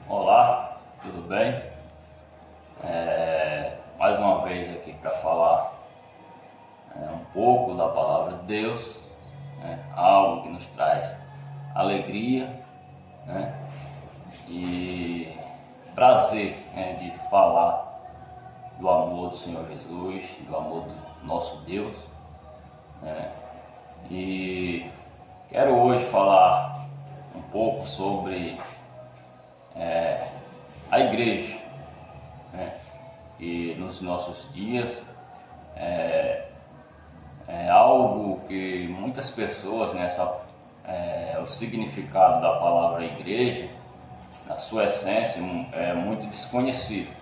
Olá, tudo bem? Mais uma vez aqui para falar um pouco da palavra de Deus, algo que nos traz alegria, e prazer de falar do amor do Senhor Jesus, do amor do nosso Deus. E quero hoje falar um pouco sobre a igreja, e nos nossos dias é algo que muitas pessoas, o significado da palavra igreja, na sua essência, é muito desconhecido,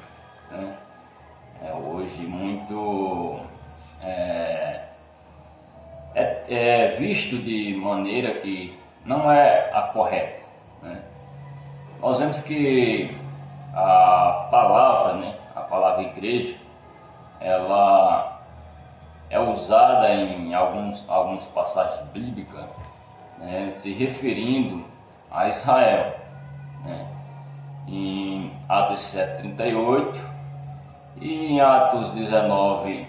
hoje muito visto de maneira que não é a correta, Nós vemos que a palavra igreja, ela é usada em algumas passagens bíblicas, se referindo a Israel, em Atos 7:38 e em Atos 19,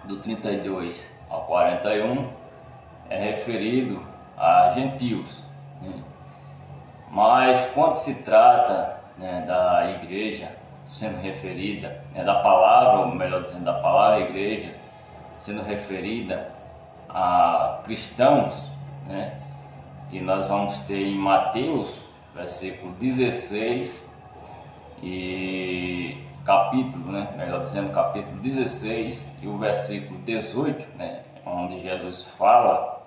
do 32 ao 41, é referido a gentios. Mas quando se trata da igreja sendo referida, da palavra, ou melhor dizendo, da palavra igreja sendo referida a cristãos, e nós vamos ter em Mateus, versículo 16 e capítulo 16 e o versículo 18, onde Jesus fala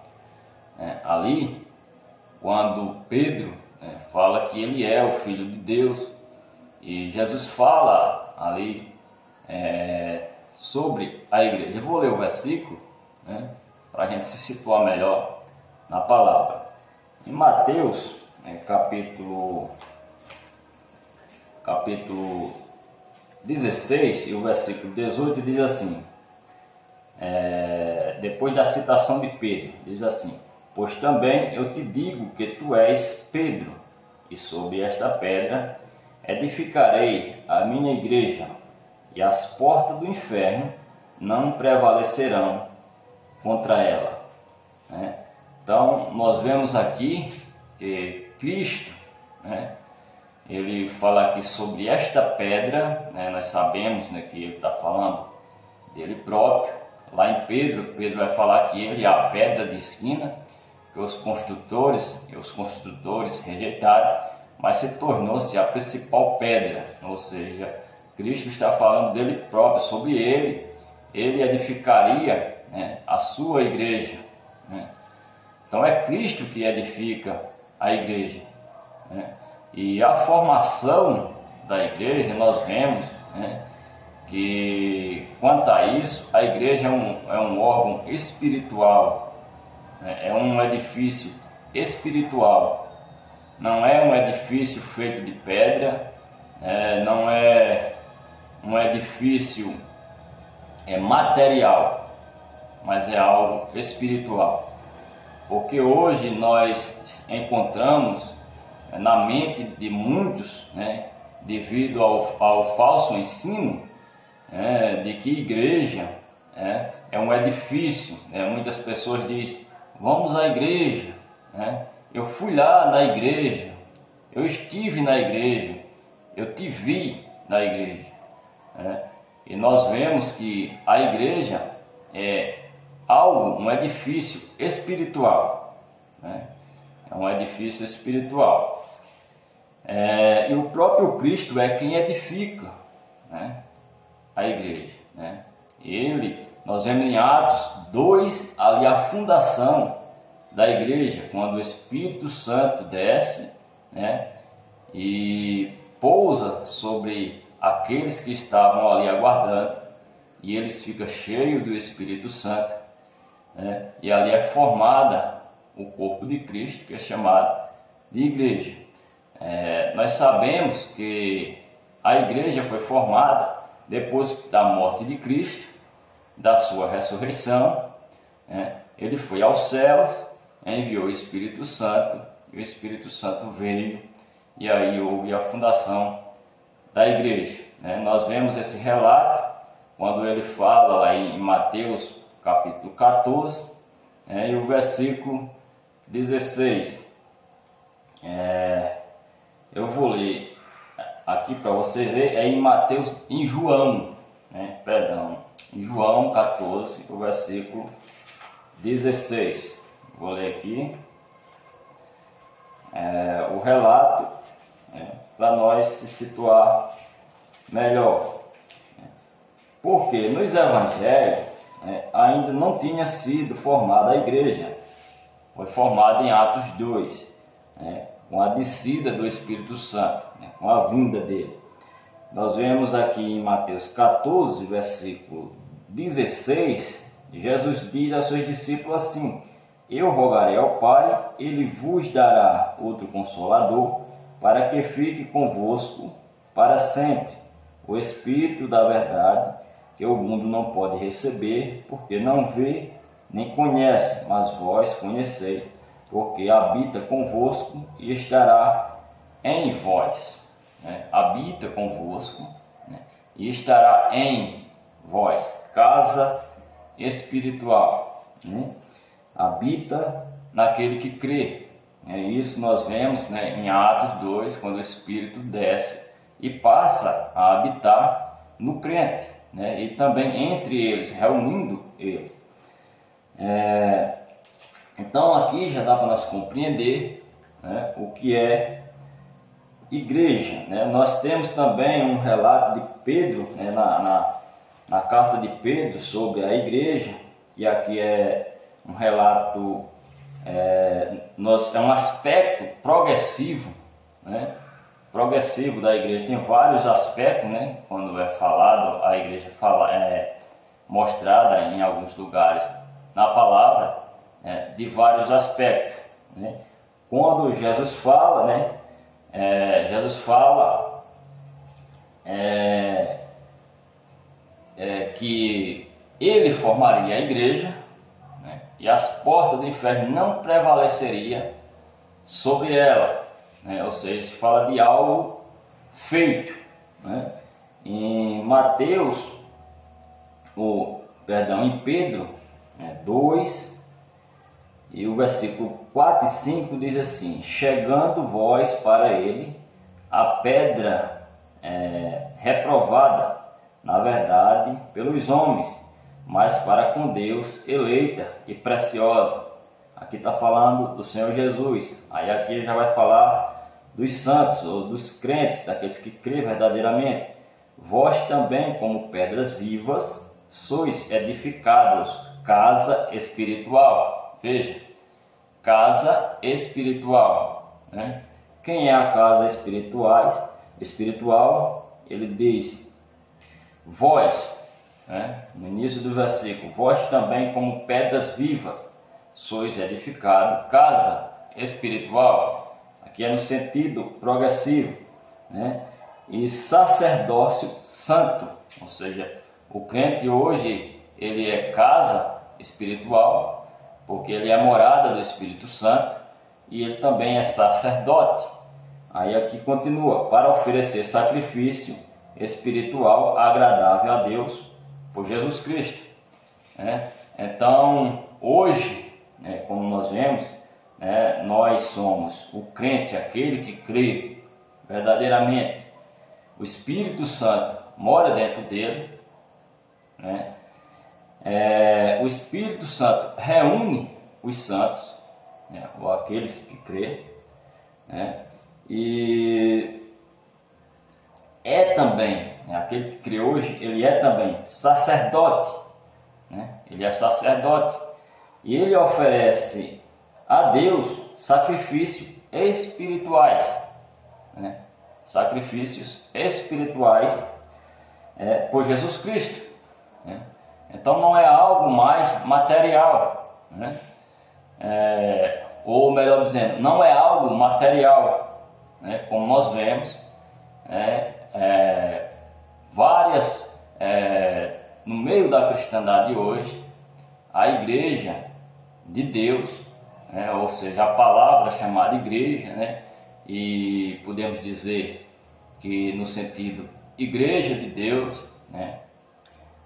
ali, quando Pedro fala que ele é o Filho de Deus, e Jesus fala ali sobre a igreja. Eu vou ler o versículo para a gente se situar melhor na palavra. Em Mateus, capítulo 16 e o versículo 18 diz assim, depois da citação de Pedro, diz assim: pois também eu te digo que tu és Pedro, e sobre esta pedra edificarei a minha igreja, e as portas do inferno não prevalecerão contra ela. Então, nós vemos aqui que Cristo, ele fala aqui sobre esta pedra, nós sabemos que ele está falando dele próprio. Lá em Pedro vai falar que ele é a pedra de esquina, que os construtores rejeitaram, mas se tornou-se a principal pedra. Ou seja, Cristo está falando dele próprio, sobre ele edificaria a sua igreja. Então é Cristo que edifica a igreja. E a formação da igreja, nós vemos que, quanto a isso, a igreja é um órgão espiritual, é um edifício espiritual, não é um edifício feito de pedra, não é um edifício material, mas é algo espiritual. Porque hoje nós encontramos na mente de muitos, devido ao falso ensino, de que igreja é um edifício. Muitas pessoas dizem: vamos à igreja, eu fui lá na igreja, eu estive na igreja, eu te vi na igreja. E nós vemos que a igreja é um edifício espiritual, é um edifício espiritual. E o próprio Cristo é quem edifica a igreja. Nós vemos em Atos 2 ali a fundação da igreja, quando o Espírito Santo desce e pousa sobre aqueles que estavam ali aguardando, e eles ficam cheios do Espírito Santo, e ali é formada o corpo de Cristo, que é chamado de igreja. Nós sabemos que a igreja foi formada depois da morte de Cristo, da sua ressurreição. Ele foi aos céus, enviou o Espírito Santo, e o Espírito Santo veio e aí houve a fundação da igreja. Nós vemos esse relato quando ele fala lá em Mateus capítulo 14, e o versículo 16. Eu vou ler aqui para você ver, em João, em João 14, o versículo 16. Vou ler aqui o relato, para nós se situar melhor. Porque nos evangelhos ainda não tinha sido formada a igreja. Foi formada em Atos 2, com a descida do Espírito Santo, com a vinda dele. Nós vemos aqui em Mateus 14, versículo 16, Jesus diz aos seus discípulos assim: eu rogarei ao Pai, ele vos dará outro Consolador, para que fique convosco para sempre, o Espírito da verdade, que o mundo não pode receber, porque não vê nem conhece, mas vós conheceis, porque habita convosco e estará em vós. Habita convosco, e estará em vós. Casa espiritual. Habita naquele que crê. Isso nós vemos em Atos 2, quando o Espírito desce e passa a habitar no crente, e também entre eles, reunindo eles. Então aqui já dá para nós compreender o que é igreja. Nós temos também um relato de Pedro, na carta de Pedro sobre a igreja, e aqui é um relato, é um aspecto progressivo, progressivo da igreja. Tem vários aspectos, quando é falado, a igreja é mostrada em alguns lugares na palavra, de vários aspectos. Quando Jesus fala, que ele formaria a igreja, e as portas do inferno não prevaleceriam sobre ela, ou seja, se fala de algo feito. Em em Pedro 2, e o versículo 4 e 5 diz assim: chegando vós para ele, a pedra reprovada, na verdade, pelos homens, mas para com Deus eleita e preciosa. Aqui está falando do Senhor Jesus. Aí aqui já vai falar dos santos, ou dos crentes, daqueles que crêem verdadeiramente. Vós também, como pedras vivas, sois edificados, casa espiritual. Veja, casa espiritual. Quem é a casa espiritual? Ele diz: vós, no início do versículo, vós também como pedras vivas sois edificado, casa espiritual. Aqui é no sentido progressivo, e sacerdócio santo, ou seja, o crente hoje ele é casa espiritual, porque ele é morada do Espírito Santo, e ele também é sacerdote. Aí aqui continua: para oferecer sacrifício espiritual agradável a Deus por Jesus Cristo. Então hoje, como nós vemos, nós somos o crente, aquele que crê verdadeiramente. O Espírito Santo mora dentro dele, o Espírito Santo reúne os santos, ou aqueles que crê, e também, aquele que crê hoje, ele é também sacerdote, ele é sacerdote, e ele oferece a Deus sacrifícios espirituais, sacrifícios espirituais por Jesus Cristo. Então não é algo mais material, ou melhor dizendo, não é algo material, como nós vemos, várias, no meio da cristandade hoje, a igreja de Deus, ou seja, a palavra chamada igreja, e podemos dizer que no sentido Igreja de Deus, né,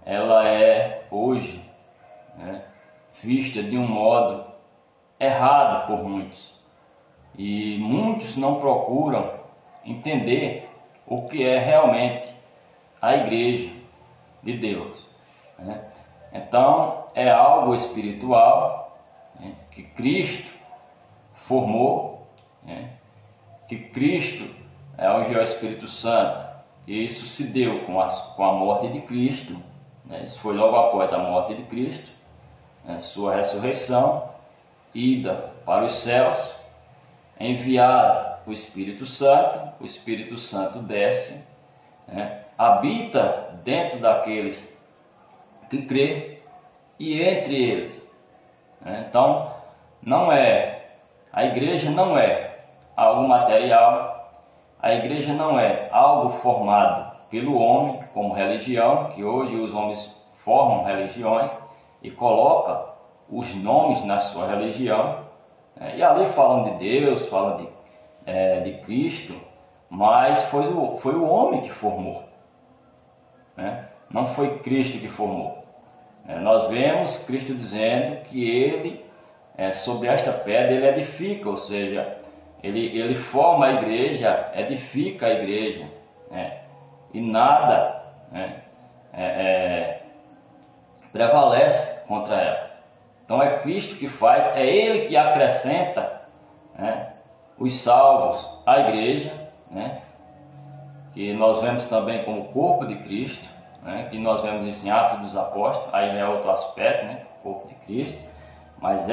ela é hoje, né, vista de um modo errado por muitos, e muitos não procuram entender o que é realmente a Igreja de Deus, né? Então é algo espiritual, né, que Cristo formou, né, que Cristo é onde é o Espírito Santo, que isso se deu com a morte de Cristo, né? Isso foi logo após a morte de Cristo, né, sua ressurreição, ida para os céus, enviar o Espírito Santo desce, né, habita dentro daqueles que crê e entre eles, né? Então a igreja não é algo material, a igreja não é algo formado pelo homem como religião, que hoje os homens formam religiões e colocam os nomes na sua religião, né? E ali falam de Deus, falam de Cristo, mas foi o homem que formou, né? Não foi Cristo que formou. Nós vemos Cristo dizendo que ele, sobre esta pedra, ele edifica, ou seja, ele forma a igreja, edifica a igreja, né? E nada, né, prevalece contra ela. Então é Cristo que faz, é Ele que acrescenta, né, os salvos à igreja, né, que nós vemos também como corpo de Cristo, né, que nós vemos isso em Atos dos Apóstolos, aí já é outro aspecto, né, corpo de Cristo, mas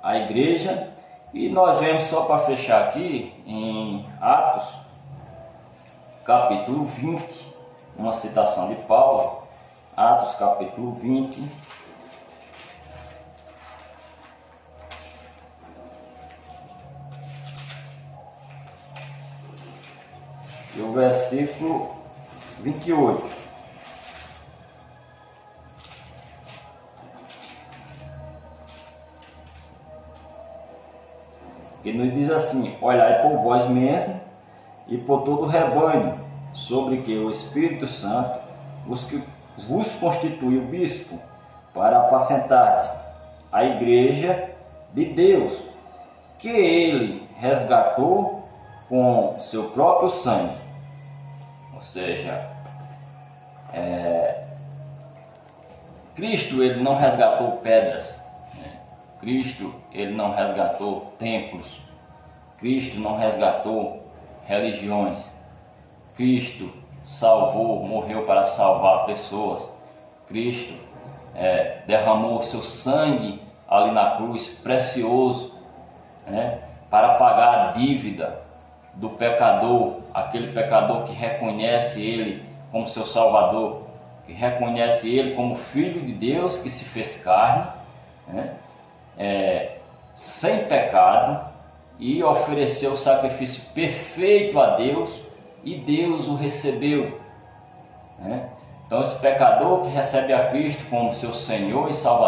a igreja. E nós vemos, só para fechar aqui, em Atos capítulo 20, uma citação de Paulo, Atos capítulo 20, e o versículo 28. Que nos diz assim: olhai por vós mesmos e por todo o rebanho, sobre que o Espírito Santo vos constituiu bispo, para apacentar a igreja de Deus, que ele resgatou com seu próprio sangue. Ou seja, Cristo, ele não resgatou pedras, né? Cristo, ele não resgatou templos, Cristo não resgatou religiões, Cristo salvou, morreu para salvar pessoas, Cristo derramou seu sangue ali na cruz, precioso, né, para pagar a dívida do pecador, aquele pecador que reconhece ele como seu Salvador, que reconhece ele como Filho de Deus que se fez carne, né, sem pecado, e ofereceu o sacrifício perfeito a Deus, e Deus o recebeu, né? Então esse pecador que recebe a Cristo como seu Senhor e Salvador,